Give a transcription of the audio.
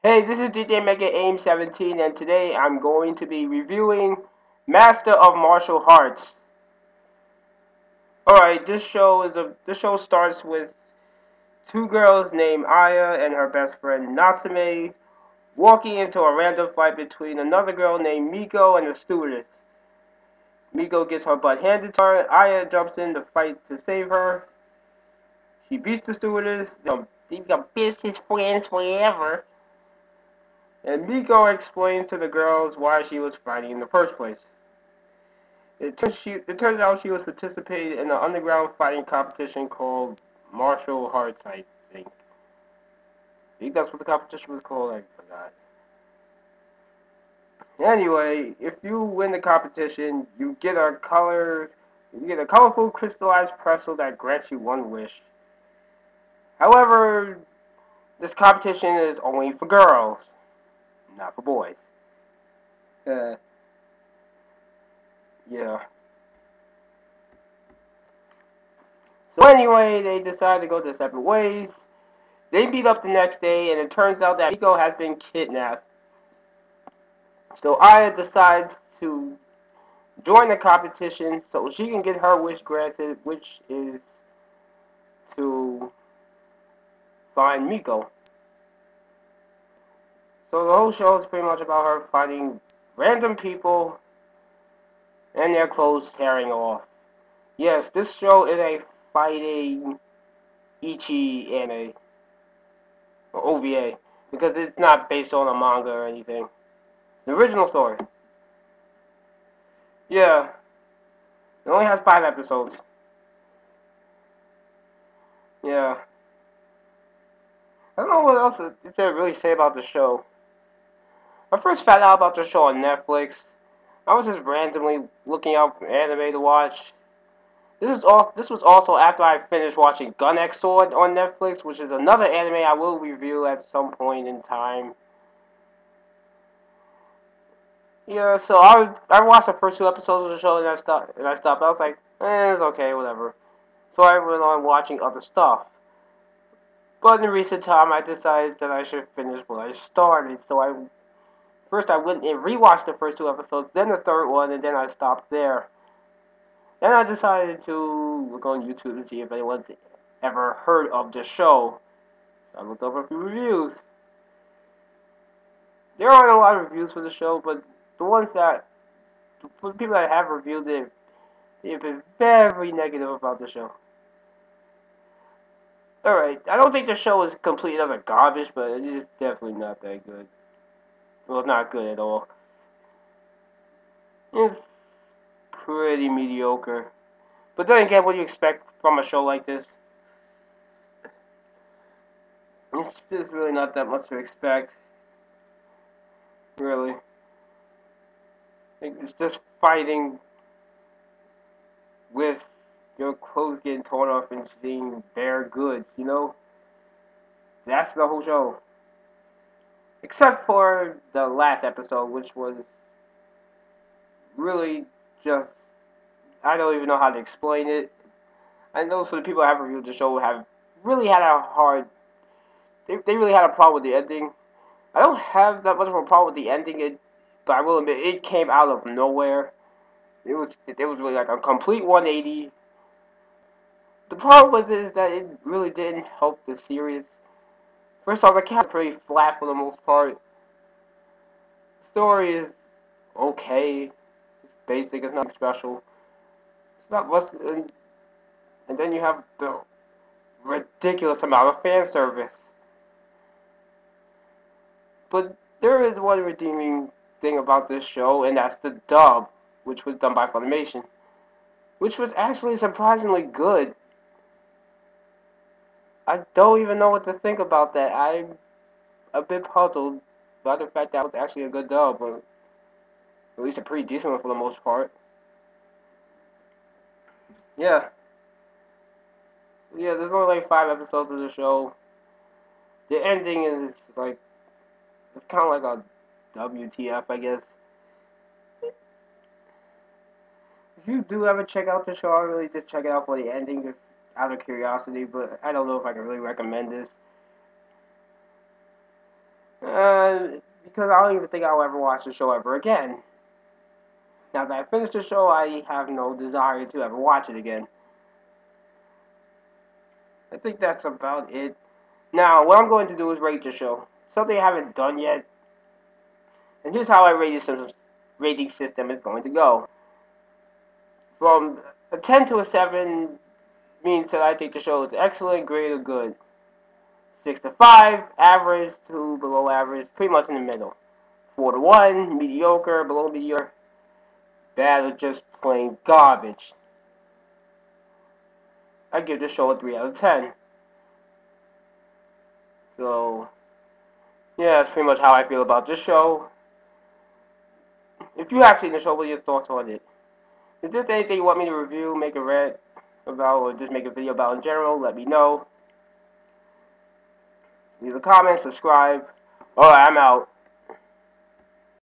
Hey, this is DJ Mega Aim 17, and today I'm going to be reviewing Master of Martial Arts. Alright, this show starts with two girls named Aya and her best friend Natsume walking into a random fight between another girl named Miko and a stewardess. Miko gets her butt handed to her. Aya jumps in to fight to save her. She beats the stewardess. They become business friends forever. And Miko explains to the girls why she was fighting in the first place. It turns out she was participating in an underground fighting competition called Martial Arts, I think. I think that's what the competition was called, I forgot. Anyway, if you win the competition, you get a colorful crystallized pretzel that grants you one wish. However, this competition is only for girls, not for boys. Uh, yeah. So anyway, they decide to go their separate ways. They meet up the next day, and it turns out that Miko has been kidnapped. So Aya decides to join the competition so she can get her wish granted, which is to find Miko. So the whole show is pretty much about her finding random people and their clothes tearing off. Yes, this show is a fighting Ichi anime, or OVA, because it's not based on a manga or anything. The original story. Yeah, it only has 5 episodes. Yeah. I don't know what else is there to really say about the show. I first found out about the show on Netflix. I was just randomly looking out for anime to watch. This was also after I finished watching Gun X Sword on Netflix, which is another anime I will review at some point in time. Yeah, so I watched the first 2 episodes of the show and I stopped. I was like, it's okay, whatever. So I went on watching other stuff. But in recent time, I decided that I should finish what I started. So I went and rewatched the first 2 episodes, then the third one, and then I stopped there. Then I decided to look on YouTube to see if anyone's ever heard of the show. I looked up a few reviews. There aren't a lot of reviews for the show, but the ones that, for the people that have reviewed it, they've been very negative about the show. Alright, I don't think the show is complete utter garbage, but it is definitely not that good. Well, not good at all. It's pretty mediocre. But then again, what do you expect from a show like this? It's just really not that much to expect. Really. It's just fighting with your clothes getting torn off and seeing bare goods, you know? That's the whole show. Except for the last episode, which was really just, I don't even know how to explain it. I know some people that have reviewed the show have really had a hard, they really had a problem with the ending. I don't have that much of a problem with the ending, but I will admit, it came out of nowhere. It was really like a complete 180. The problem with it is that it really didn't help the series. First off, the cast is pretty flat for the most part. The story is okay. It's basic. It's nothing special. It's not much. And then you have the ridiculous amount of fan service. But there is one redeeming thing about this show, and that's the dub, which was done by Funimation, which was actually surprisingly good. I don't even know what to think about that. I'm a bit puzzled by the fact that it was actually a good dub, or at least a pretty decent one for the most part. Yeah. Yeah, there's only like 5 episodes of the show. The ending is like, it's kind of like a WTF, I guess. If you do ever check out the show, I really just check it out for the ending, just out of curiosity, but I don't know if I can really recommend this. because I don't even think I'll ever watch the show ever again. Now that I finished the show, I have no desire to ever watch it again. I think that's about it. Now, what I'm going to do is rate the show. Something I haven't done yet. And here's how I rate this rating system is going to go. From a 10 to a 7 means that I think the show is excellent, great, or good. 6 to 5, average to below average, pretty much in the middle. 4 to 1, mediocre, below mediocre, bad, or just plain garbage. I give the show a 3 out of 10. So, yeah, that's pretty much how I feel about this show. If you have seen the show, what are your thoughts on it? Is there anything you want me to review, make a rant about, or just make a video about in general? Let me know. Leave a comment, subscribe. Alright, I'm out.